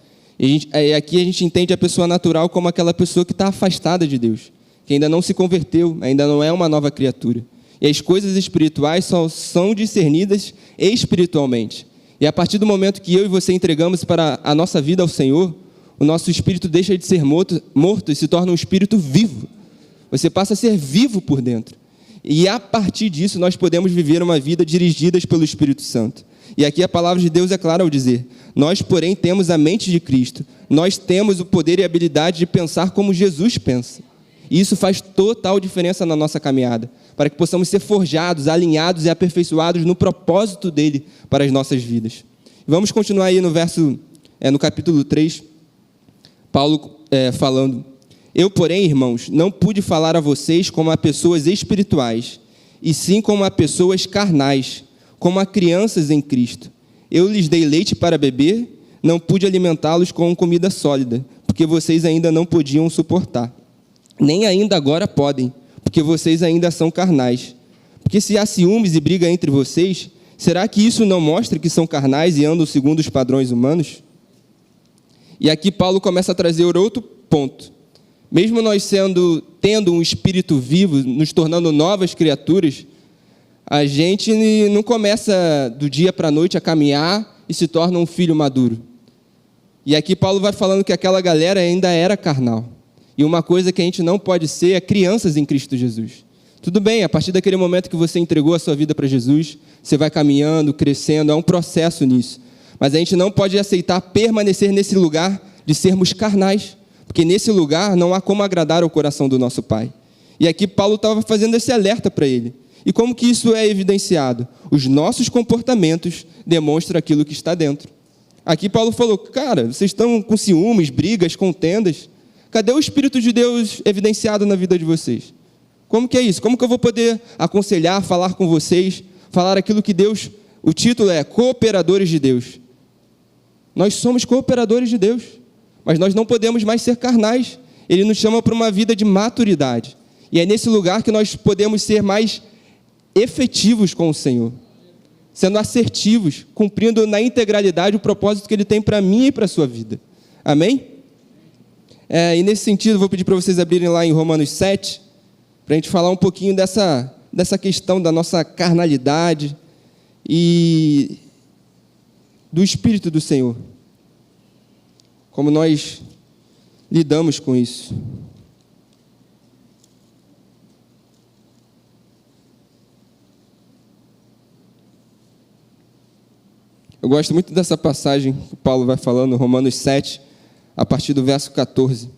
Aqui a gente entende a pessoa natural como aquela pessoa que está afastada de Deus, que ainda não se converteu, ainda não é uma nova criatura. E as coisas espirituais só são discernidas espiritualmente. E a partir do momento que eu e você entregamos para a nossa vida ao Senhor, o nosso espírito deixa de ser morto e se torna um espírito vivo. Você passa a ser vivo por dentro. E a partir disso nós podemos viver uma vida dirigidas pelo Espírito Santo. E aqui a palavra de Deus é clara ao dizer: nós, porém, temos a mente de Cristo. Nós temos o poder e a habilidade de pensar como Jesus pensa. E isso faz total diferença na nossa caminhada, para que possamos ser forjados, alinhados e aperfeiçoados no propósito dele para as nossas vidas. Vamos continuar aí no capítulo 3, Paulo falando: eu, porém, irmãos, não pude falar a vocês como a pessoas espirituais, e sim como a pessoas carnais, como a crianças em Cristo. Eu lhes dei leite para beber, não pude alimentá-los com comida sólida, porque vocês ainda não podiam suportar. Nem ainda agora podem, porque vocês ainda são carnais. Porque se há ciúmes e briga entre vocês, será que isso não mostra que são carnais e andam segundo os padrões humanos? E aqui Paulo começa a trazer outro ponto. Mesmo nós tendo um espírito vivo, nos tornando novas criaturas, a gente não começa do dia para a noite a caminhar e se torna um filho maduro. E aqui Paulo vai falando que aquela galera ainda era carnal. E uma coisa que a gente não pode ser é crianças em Cristo Jesus. Tudo bem, a partir daquele momento que você entregou a sua vida para Jesus, você vai caminhando, crescendo, há um processo nisso. Mas a gente não pode aceitar permanecer nesse lugar de sermos carnais, porque nesse lugar não há como agradar ao coração do nosso Pai. E aqui Paulo estava fazendo esse alerta para ele. E como que isso é evidenciado? Os nossos comportamentos demonstram aquilo que está dentro. Aqui Paulo falou: cara, vocês estão com ciúmes, brigas, contendas. Cadê o Espírito de Deus evidenciado na vida de vocês? Como que é isso? Como que eu vou poder aconselhar, falar com vocês, falar aquilo que Deus... O título é Cooperadores de Deus. Nós somos cooperadores de Deus, mas nós não podemos mais ser carnais. Ele nos chama para uma vida de maturidade. E é nesse lugar que nós podemos ser mais efetivos com o Senhor, sendo assertivos, cumprindo na integralidade o propósito que Ele tem para mim e para a sua vida. Amém? E nesse sentido, vou pedir para vocês abrirem lá em Romanos 7, para a gente falar um pouquinho dessa questão da nossa carnalidade e do Espírito do Senhor. Como nós lidamos com isso. Eu gosto muito dessa passagem que Paulo vai falando, Romanos 7, a partir do verso 14.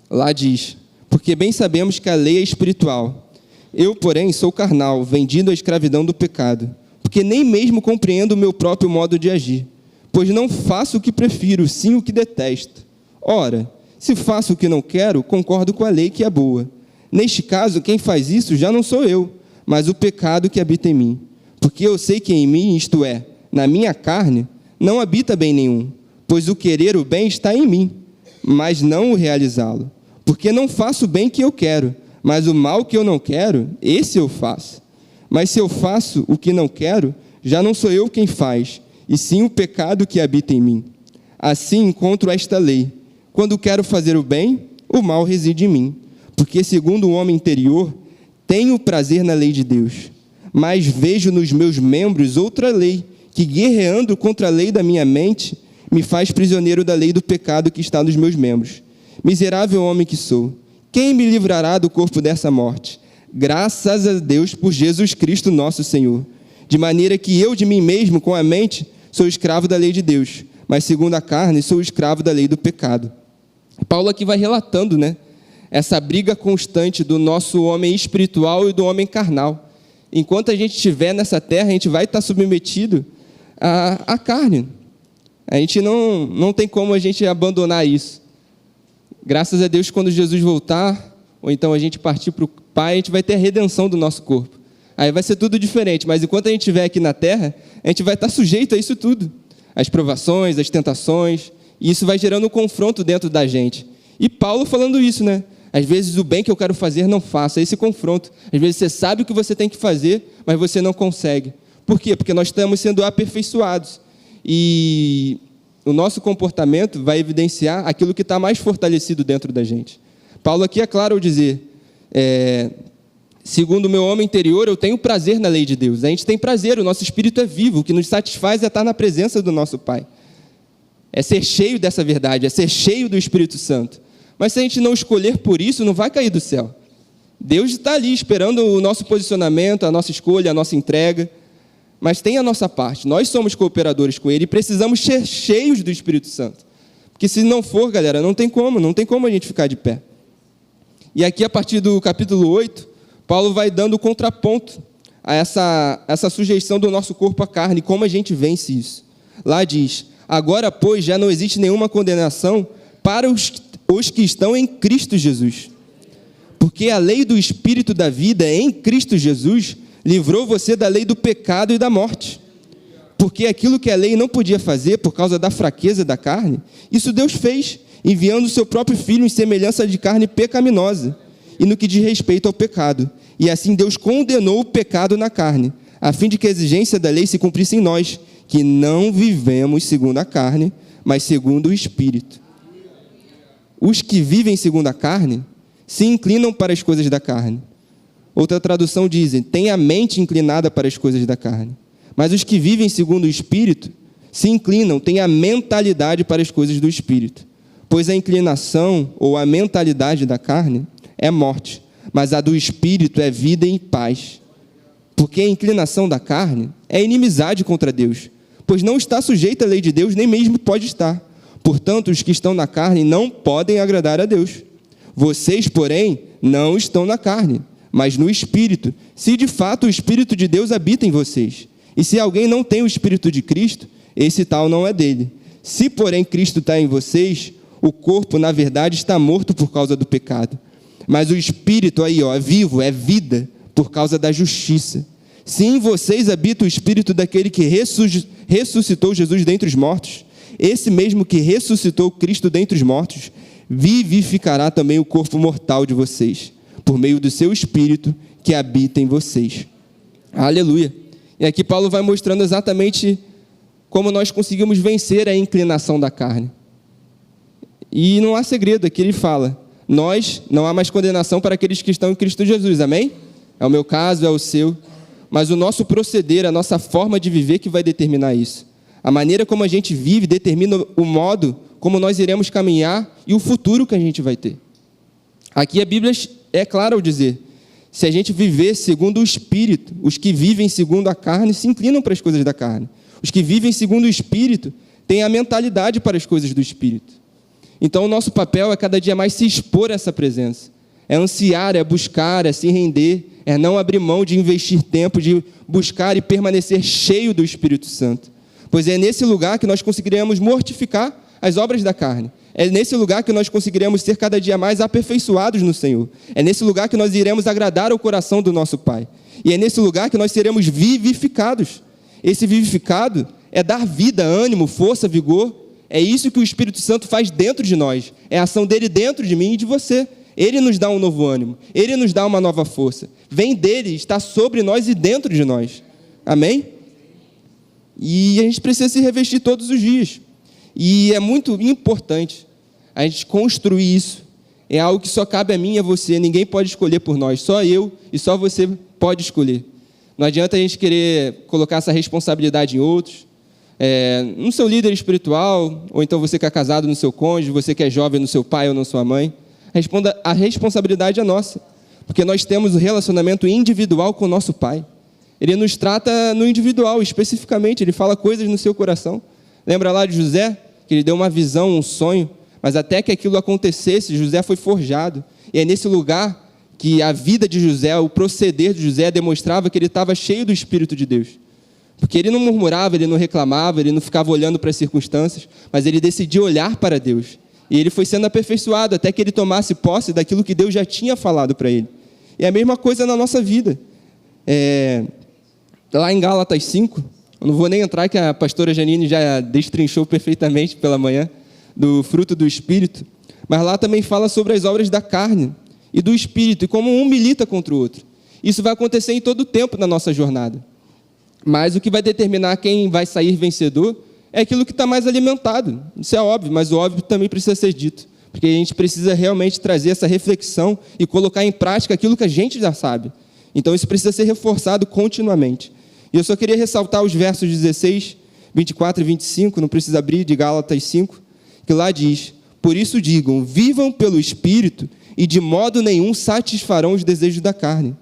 Lá diz: porque bem sabemos que a lei é espiritual. Eu, porém, sou carnal, vendido à escravidão do pecado, porque nem mesmo compreendo o meu próprio modo de agir, pois não faço o que prefiro, sim o que detesto. Ora, se faço o que não quero, concordo com a lei que é boa. Neste caso, quem faz isso já não sou eu, mas o pecado que habita em mim. Porque eu sei que em mim, isto é, na minha carne, não habita bem nenhum, pois o querer o bem está em mim, mas não o realizá-lo. Porque não faço o bem que eu quero, mas o mal que eu não quero, esse eu faço. Mas se eu faço o que não quero, já não sou eu quem faz, e sim o pecado que habita em mim. Assim encontro esta lei: quando quero fazer o bem, o mal reside em mim. Porque, segundo o homem interior, tenho prazer na lei de Deus, mas vejo nos meus membros outra lei, que, guerreando contra a lei da minha mente, me faz prisioneiro da lei do pecado que está nos meus membros. Miserável homem que sou, quem me livrará do corpo dessa morte? Graças a Deus por Jesus Cristo nosso Senhor. De maneira que eu de mim mesmo, com a mente, sou escravo da lei de Deus, mas segundo a carne, sou escravo da lei do pecado. Paulo aqui vai relatando, essa briga constante do nosso homem espiritual e do homem carnal. Enquanto a gente estiver nessa terra, a gente vai estar submetido à carne. A gente não tem como a gente abandonar isso. Graças a Deus, quando Jesus voltar, ou então a gente partir para o Pai, a gente vai ter a redenção do nosso corpo. Aí vai ser tudo diferente, mas enquanto a gente estiver aqui na terra, a gente vai estar sujeito a isso tudo. As provações, as tentações, e isso vai gerando um confronto dentro da gente. E Paulo falando isso, Às vezes o bem que eu quero fazer não faço, é esse confronto. Às vezes você sabe o que você tem que fazer, mas você não consegue. Por quê? Porque nós estamos sendo aperfeiçoados. E o nosso comportamento vai evidenciar aquilo que está mais fortalecido dentro da gente. Paulo aqui é claro ao dizer, segundo o meu homem interior, eu tenho prazer na lei de Deus. A gente tem prazer, o nosso espírito é vivo, o que nos satisfaz é estar na presença do nosso Pai. É ser cheio dessa verdade, é ser cheio do Espírito Santo. Mas se a gente não escolher por isso, não vai cair do céu. Deus está ali esperando o nosso posicionamento, a nossa escolha, a nossa entrega. Mas tem a nossa parte. Nós somos cooperadores com Ele e precisamos ser cheios do Espírito Santo. Porque se não for, galera, não tem como a gente ficar de pé. E aqui, a partir do capítulo 8, Paulo vai dando o contraponto a essa sujeição do nosso corpo à carne, como a gente vence isso. Lá diz: agora, pois, já não existe nenhuma condenação para os que estão em Cristo Jesus. Porque a lei do Espírito da vida em Cristo Jesus livrou você da lei do pecado e da morte. Porque aquilo que a lei não podia fazer por causa da fraqueza da carne, isso Deus fez, enviando o seu próprio Filho em semelhança de carne pecaminosa, e no que diz respeito ao pecado. E assim Deus condenou o pecado na carne, a fim de que a exigência da lei se cumprisse em nós, que não vivemos segundo a carne, mas segundo o Espírito. Os que vivem segundo a carne se inclinam para as coisas da carne. Outra tradução diz: tem a mente inclinada para as coisas da carne. Mas os que vivem segundo o Espírito se inclinam, têm a mentalidade para as coisas do Espírito. Pois a inclinação ou a mentalidade da carne é morte, mas a do Espírito é vida e paz. Porque a inclinação da carne é inimizade contra Deus, pois não está sujeita à lei de Deus, nem mesmo pode estar. Portanto, os que estão na carne não podem agradar a Deus. Vocês, porém, não estão na carne, mas no Espírito, se de fato o Espírito de Deus habita em vocês. E se alguém não tem o Espírito de Cristo, esse tal não é dele. Se, porém, Cristo está em vocês, o corpo, na verdade, está morto por causa do pecado. Mas o Espírito aí, é vivo, é vida, por causa da justiça. Se em vocês habita o Espírito daquele que ressuscitou Jesus dentre os mortos, esse mesmo que ressuscitou Cristo dentre os mortos, vivificará também o corpo mortal de vocês, por meio do seu Espírito que habita em vocês. Aleluia! E aqui Paulo vai mostrando exatamente como nós conseguimos vencer a inclinação da carne. E não há segredo, aqui ele fala: não há mais condenação para aqueles que estão em Cristo Jesus, amém? É o meu caso, é o seu, mas o nosso proceder, a nossa forma de viver que vai determinar isso. A maneira como a gente vive determina o modo como nós iremos caminhar e o futuro que a gente vai ter. Aqui a Bíblia é clara ao dizer: se a gente viver segundo o Espírito, os que vivem segundo a carne se inclinam para as coisas da carne. Os que vivem segundo o Espírito têm a mentalidade para as coisas do Espírito. Então, o nosso papel é cada dia mais se expor a essa presença. É ansiar, é buscar, é se render, é não abrir mão de investir tempo, de buscar e permanecer cheio do Espírito Santo. Pois é nesse lugar que nós conseguiremos mortificar as obras da carne. É nesse lugar que nós conseguiremos ser cada dia mais aperfeiçoados no Senhor. É nesse lugar que nós iremos agradar ao coração do nosso Pai. E é nesse lugar que nós seremos vivificados. Esse vivificado é dar vida, ânimo, força, vigor. É isso que o Espírito Santo faz dentro de nós. É a ação dele dentro de mim e de você. Ele nos dá um novo ânimo. Ele nos dá uma nova força. Vem dele, está sobre nós e dentro de nós. Amém? E a gente precisa se revestir todos os dias. E é muito importante a gente construir isso. É algo que só cabe a mim e a você. Ninguém pode escolher por nós. Só eu e só você pode escolher. Não adianta a gente querer colocar essa responsabilidade em outros. No seu líder espiritual, ou então você que é casado no seu cônjuge, você que é jovem no seu pai ou na sua mãe. A responsabilidade é nossa. Porque nós temos um relacionamento individual com o nosso Pai. Ele nos trata no individual, especificamente. Ele fala coisas no seu coração. Lembra lá de José? Que ele deu uma visão, um sonho. Mas até que aquilo acontecesse, José foi forjado. E é nesse lugar que a vida de José, o proceder de José, demonstrava que ele estava cheio do Espírito de Deus. Porque ele não murmurava, ele não reclamava, ele não ficava olhando para as circunstâncias, mas ele decidiu olhar para Deus. E ele foi sendo aperfeiçoado até que ele tomasse posse daquilo que Deus já tinha falado para ele. E é a mesma coisa na nossa vida. Lá em Gálatas 5, eu não vou nem entrar, que a pastora Janine já destrinchou perfeitamente pela manhã, do fruto do Espírito, mas lá também fala sobre as obras da carne e do Espírito, e como um milita contra o outro. Isso vai acontecer em todo o tempo na nossa jornada. Mas o que vai determinar quem vai sair vencedor é aquilo que está mais alimentado. Isso é óbvio, mas o óbvio também precisa ser dito, porque a gente precisa realmente trazer essa reflexão e colocar em prática aquilo que a gente já sabe. Então isso precisa ser reforçado continuamente. E eu só queria ressaltar os versos 16, 24 e 25, não precisa abrir, de Gálatas 5, que lá diz: por isso digam, vivam pelo Espírito e de modo nenhum satisfarão os desejos da carne.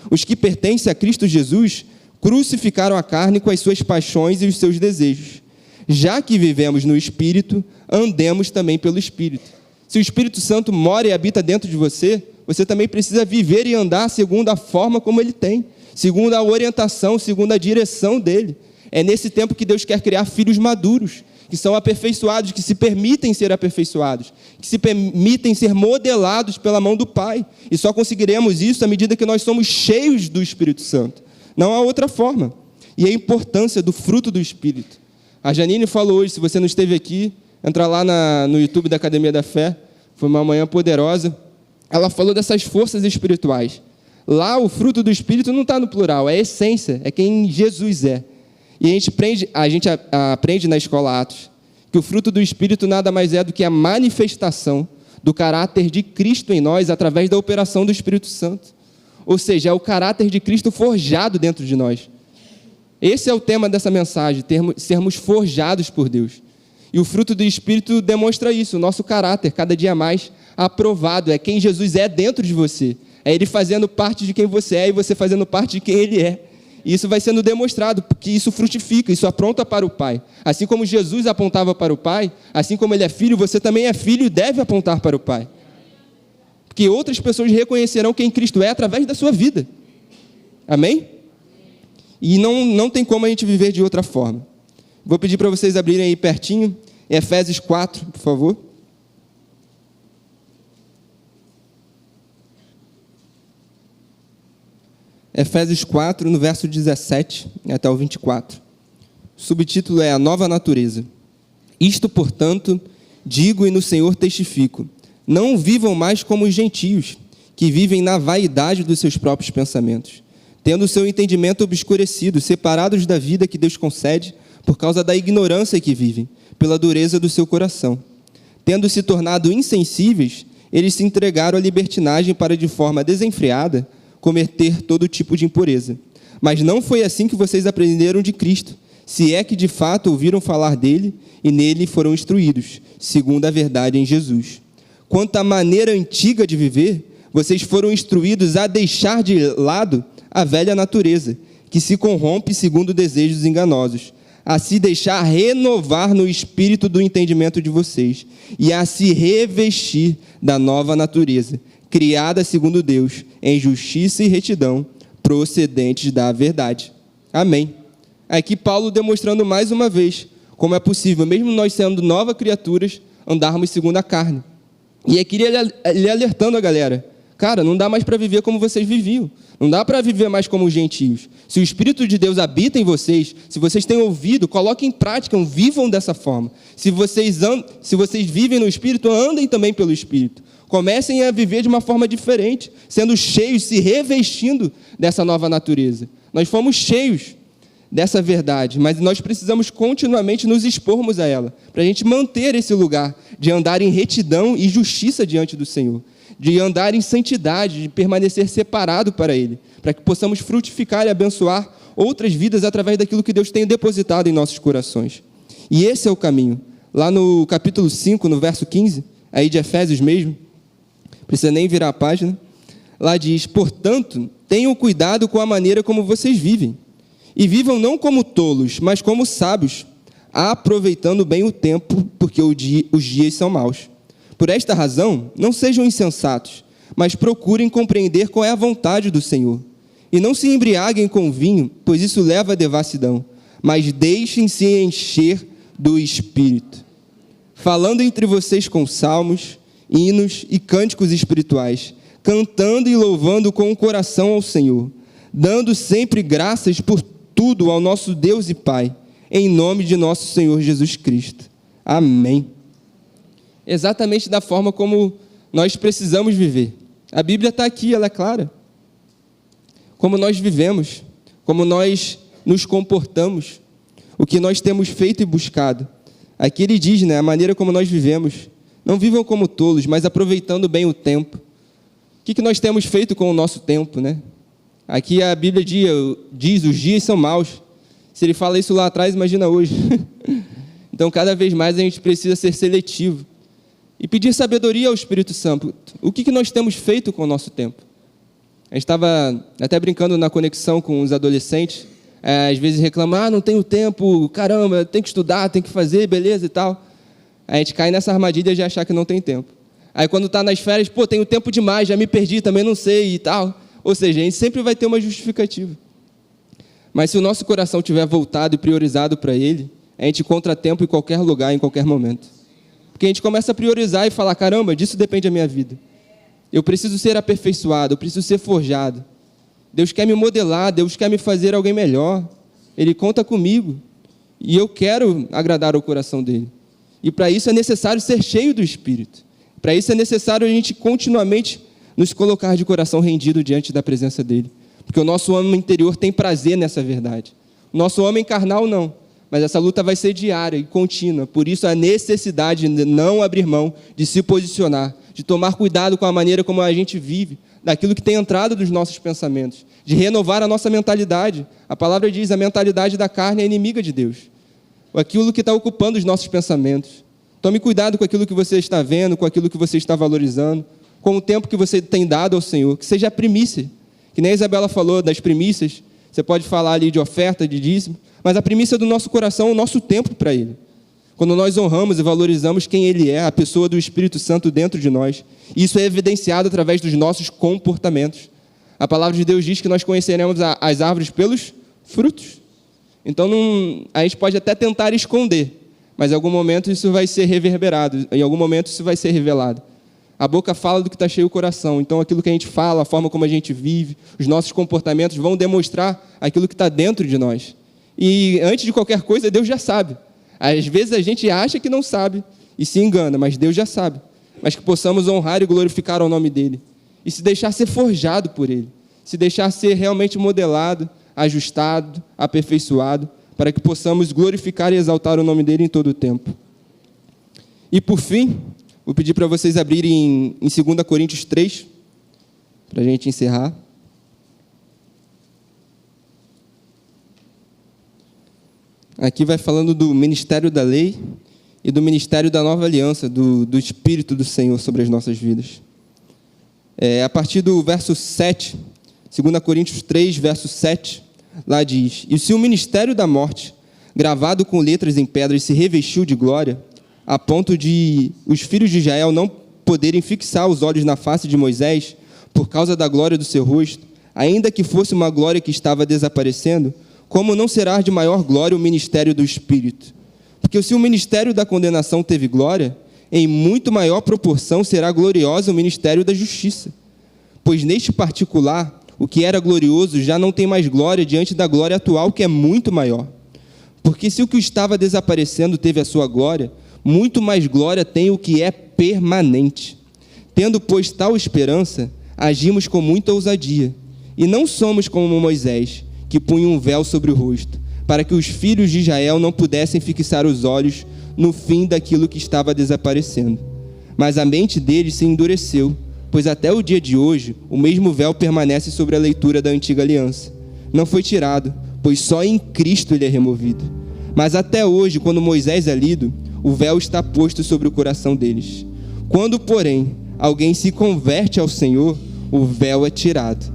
Os que pertencem a Cristo Jesus crucificaram a carne com as suas paixões e os seus desejos. Já que vivemos no Espírito, andemos também pelo Espírito. Se o Espírito Santo mora e habita dentro de você, você também precisa viver e andar segundo a forma como ele tem. segundo a orientação, segundo a direção dele. É nesse tempo que Deus quer criar filhos maduros, que são aperfeiçoados, que se permitem ser aperfeiçoados, que se permitem ser modelados pela mão do Pai. E só conseguiremos isso à medida que nós somos cheios do Espírito Santo. Não há outra forma. E a importância do fruto do Espírito. A Janine falou hoje, se você não esteve aqui, entra lá no YouTube da Academia da Fé, foi uma manhã poderosa. Ela falou dessas forças espirituais. Lá o fruto do Espírito não está no plural, é a essência, é quem Jesus é. E a gente aprende na escola Atos que o fruto do Espírito nada mais é do que a manifestação do caráter de Cristo em nós através da operação do Espírito Santo. Ou seja, é o caráter de Cristo forjado dentro de nós. Esse é o tema dessa mensagem, sermos forjados por Deus. E o fruto do Espírito demonstra isso, o nosso caráter, cada dia mais aprovado. É quem Jesus é dentro de você. É Ele fazendo parte de quem você é e você fazendo parte de quem Ele é. E isso vai sendo demonstrado, porque isso frutifica, isso apronta para o Pai. Assim como Jesus apontava para o Pai, assim como Ele é filho, você também é filho e deve apontar para o Pai. Porque outras pessoas reconhecerão quem Cristo é através da sua vida. Amém? E não tem como a gente viver de outra forma. Vou pedir para vocês abrirem aí pertinho, Efésios 4, por favor. Efésios 4, no verso 17 até o 24. O subtítulo é A Nova Natureza. Isto, portanto, digo e no Senhor testifico, não vivam mais como os gentios, que vivem na vaidade dos seus próprios pensamentos, tendo o seu entendimento obscurecido, separados da vida que Deus concede, por causa da ignorância que vivem, pela dureza do seu coração. Tendo se tornado insensíveis, eles se entregaram à libertinagem para, de forma desenfreada, cometer todo tipo de impureza. Mas não foi assim que vocês aprenderam de Cristo, se é que de fato ouviram falar dele e nele foram instruídos, segundo a verdade em Jesus. Quanto à maneira antiga de viver, vocês foram instruídos a deixar de lado a velha natureza, que se corrompe segundo desejos enganosos, a se deixar renovar no espírito do entendimento de vocês e a se revestir da nova natureza, criada segundo Deus, em justiça e retidão, procedentes da verdade. Amém. Aqui Paulo demonstrando mais uma vez como é possível, mesmo nós sendo novas criaturas, andarmos segundo a carne. E aqui ele alertando a galera, cara, não dá mais para viver como vocês viviam, não dá para viver mais como os gentios. Se o Espírito de Deus habita em vocês, se vocês têm ouvido, coloquem em prática, vivam dessa forma. Se vocês vivem no Espírito, andem também pelo Espírito. Comecem a viver de uma forma diferente, sendo cheios, se revestindo dessa nova natureza. Nós fomos cheios dessa verdade, mas nós precisamos continuamente nos expormos a ela, para a gente manter esse lugar de andar em retidão e justiça diante do Senhor, de andar em santidade, de permanecer separado para Ele, para que possamos frutificar e abençoar outras vidas através daquilo que Deus tem depositado em nossos corações. E esse é o caminho. Lá no capítulo 5, no verso 15, aí de Efésios mesmo, precisa nem virar a página, lá diz, portanto, tenham cuidado com a maneira como vocês vivem, e vivam não como tolos, mas como sábios, aproveitando bem o tempo, porque os dias são maus. Por esta razão, não sejam insensatos, mas procurem compreender qual é a vontade do Senhor. E não se embriaguem com vinho, pois isso leva à devassidão, mas deixem-se encher do Espírito, falando entre vocês com salmos, hinos e cânticos espirituais, cantando e louvando com o coração ao Senhor, dando sempre graças por tudo ao nosso Deus e Pai, em nome de nosso Senhor Jesus Cristo. Amém. Exatamente da forma como nós precisamos viver. A Bíblia está aqui, ela é clara. Como nós vivemos, como nós nos comportamos, o que nós temos feito e buscado. Aqui ele diz, a maneira como nós vivemos. Não vivam como tolos, mas aproveitando bem o tempo. O que nós temos feito com o nosso tempo, Aqui a Bíblia diz, os dias são maus. Se ele fala isso lá atrás, imagina hoje. Então, cada vez mais a gente precisa ser seletivo e pedir sabedoria ao Espírito Santo. O que nós temos feito com o nosso tempo? A gente estava até brincando na conexão com os adolescentes, às vezes reclamam, não tenho tempo, caramba, tem que estudar, tem que fazer, beleza e tal. A gente cai nessa armadilha de achar que não tem tempo. Aí quando está nas férias, tenho tempo demais, já me perdi, também não sei e tal. Ou seja, a gente sempre vai ter uma justificativa. Mas se o nosso coração estiver voltado e priorizado para Ele, a gente encontra tempo em qualquer lugar, em qualquer momento. Porque a gente começa a priorizar e falar, caramba, disso depende a minha vida. Eu preciso ser aperfeiçoado, eu preciso ser forjado. Deus quer me modelar, Deus quer me fazer alguém melhor. Ele conta comigo. E eu quero agradar ao coração dele. E para isso é necessário ser cheio do Espírito. Para isso é necessário a gente continuamente nos colocar de coração rendido diante da presença dele. Porque o nosso homem interior tem prazer nessa verdade. O nosso homem carnal não. Mas essa luta vai ser diária e contínua. Por isso a necessidade de não abrir mão, de se posicionar, de tomar cuidado com a maneira como a gente vive, daquilo que tem entrado dos nossos pensamentos, de renovar a nossa mentalidade. A palavra diz, a mentalidade da carne é inimiga de Deus. Aquilo que está ocupando os nossos pensamentos. Tome cuidado com aquilo que você está vendo, com aquilo que você está valorizando, com o tempo que você tem dado ao Senhor, que seja a primícia. Que nem a Isabela falou das primícias, você pode falar ali de oferta, de dízimo, mas a primícia do nosso coração é o nosso tempo para Ele. Quando nós honramos e valorizamos quem Ele é, a pessoa do Espírito Santo dentro de nós, isso é evidenciado através dos nossos comportamentos. A palavra de Deus diz que nós conheceremos as árvores pelos frutos. Então, a gente pode até tentar esconder, mas em algum momento isso vai ser reverberado, em algum momento isso vai ser revelado. A boca fala do que está cheio o coração, então aquilo que a gente fala, a forma como a gente vive, os nossos comportamentos vão demonstrar aquilo que está dentro de nós. E antes de qualquer coisa, Deus já sabe. Às vezes a gente acha que não sabe e se engana, mas Deus já sabe. Mas que possamos honrar e glorificar o nome dEle. E se deixar ser forjado por Ele. Se deixar ser realmente modelado, ajustado, aperfeiçoado, para que possamos glorificar e exaltar o nome dEle em todo o tempo. E por fim, vou pedir para vocês abrirem em 2 Coríntios 3, para a gente encerrar. Aqui vai falando do ministério da lei e do ministério da nova aliança, do Espírito do Senhor sobre as nossas vidas. A partir do verso 7, 2 Coríntios 3, verso 7, lá diz: E se o ministério da morte, gravado com letras em pedras, se revestiu de glória, a ponto de os filhos de Israel não poderem fixar os olhos na face de Moisés, por causa da glória do seu rosto, ainda que fosse uma glória que estava desaparecendo, como não será de maior glória o ministério do Espírito? Porque se o ministério da condenação teve glória, em muito maior proporção será glorioso o ministério da justiça. Pois neste particular, o que era glorioso já não tem mais glória diante da glória atual, que é muito maior. Porque se o que estava desaparecendo teve a sua glória, muito mais glória tem o que é permanente. Tendo, pois, tal esperança, agimos com muita ousadia, e não somos como Moisés, que punha um véu sobre o rosto, para que os filhos de Israel não pudessem fixar os olhos no fim daquilo que estava desaparecendo. Mas a mente deles se endureceu, pois até o dia de hoje o mesmo véu permanece sobre a leitura da antiga aliança. Não foi tirado, pois só em Cristo ele é removido. Mas até hoje, quando Moisés é lido, o véu está posto sobre o coração deles. Quando, porém, alguém se converte ao Senhor, o véu é tirado.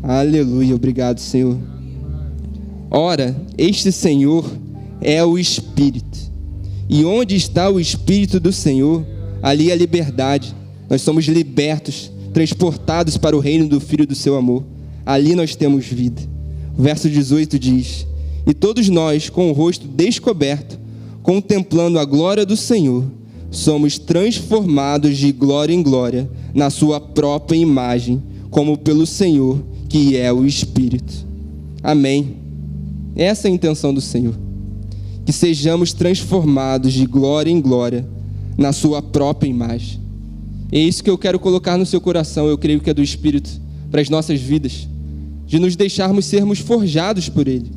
Aleluia, obrigado, Senhor. Ora, este Senhor é o Espírito. E onde está o Espírito do Senhor, ali a liberdade. Nós somos libertos, transportados para o reino do Filho do seu amor. Ali nós temos vida. O verso 18 diz: E todos nós, com o rosto descoberto, contemplando a glória do Senhor, somos transformados de glória em glória, na sua própria imagem, como pelo Senhor, que é o Espírito. Amém. Essa é a intenção do Senhor. Que sejamos transformados de glória em glória, na sua própria imagem. É isso que eu quero colocar no seu coração, eu creio que é do Espírito, para as nossas vidas. De nos deixarmos sermos forjados por Ele.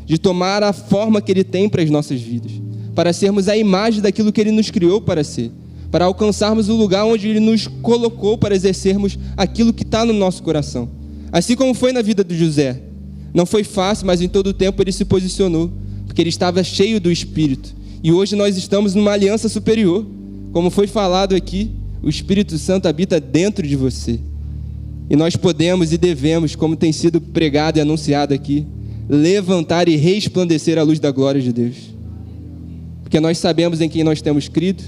De tomar a forma que Ele tem para as nossas vidas. Para sermos a imagem daquilo que Ele nos criou para ser. Para alcançarmos o lugar onde Ele nos colocou para exercermos aquilo que está no nosso coração. Assim como foi na vida de José. Não foi fácil, mas em todo o tempo ele se posicionou. Porque ele estava cheio do Espírito. E hoje nós estamos numa aliança superior. Como foi falado aqui, o Espírito Santo habita dentro de você. E nós podemos e devemos, como tem sido pregado e anunciado aqui, levantar e resplandecer a luz da glória de Deus. Porque nós sabemos em quem nós temos crido.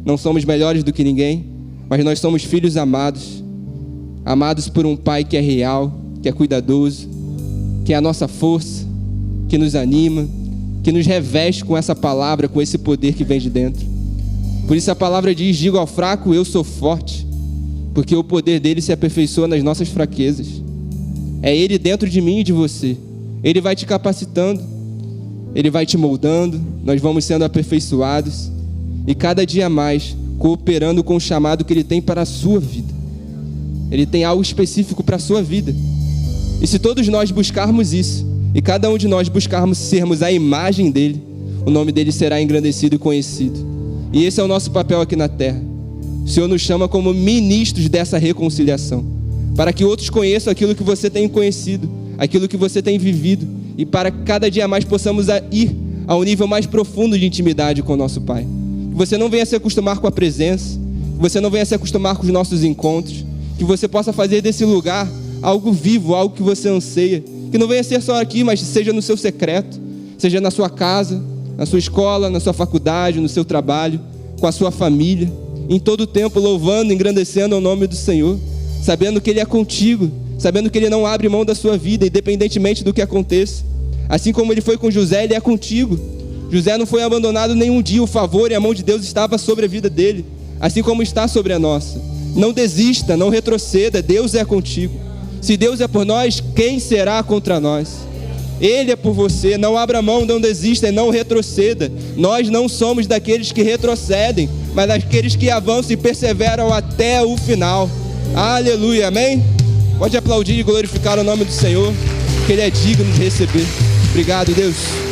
Não somos melhores do que ninguém, mas nós somos filhos amados. Amados por um Pai que é real, que é cuidadoso, que é a nossa força, que nos anima, que nos reveste com essa palavra, com esse poder que vem de dentro. Por isso a palavra diz: digo ao fraco, eu sou forte, porque o poder dele se aperfeiçoa nas nossas fraquezas. É ele dentro de mim e de você. Ele vai te capacitando, ele vai te moldando, nós vamos sendo aperfeiçoados e cada dia mais cooperando com o chamado que ele tem para a sua vida. Ele tem algo específico para a sua vida. E se todos nós buscarmos isso, e cada um de nós buscarmos sermos a imagem dele, o nome dele será engrandecido e conhecido. E esse é o nosso papel aqui na terra. O Senhor nos chama como ministros dessa reconciliação, para que outros conheçam aquilo que você tem conhecido, aquilo que você tem vivido, e para que cada dia mais possamos ir a um nível mais profundo de intimidade com o nosso Pai. Que você não venha se acostumar com a presença, que você não venha se acostumar com os nossos encontros, que você possa fazer desse lugar algo vivo, algo que você anseia, que não venha ser só aqui, mas seja no seu secreto, seja na sua casa, na sua escola, na sua faculdade, no seu trabalho, com a sua família, em todo o tempo louvando, engrandecendo o nome do Senhor, sabendo que Ele é contigo, sabendo que Ele não abre mão da sua vida, independentemente do que aconteça. Assim como Ele foi com José, Ele é contigo. José não foi abandonado nenhum dia, o favor e a mão de Deus estava sobre a vida dele, assim como está sobre a nossa. Não desista, não retroceda, Deus é contigo. Se Deus é por nós, quem será contra nós? Ele é por você, não abra mão, não desista e não retroceda. Nós não somos daqueles que retrocedem, mas daqueles que avançam e perseveram até o final. Aleluia, amém? Pode aplaudir e glorificar o nome do Senhor, que Ele é digno de receber. Obrigado, Deus.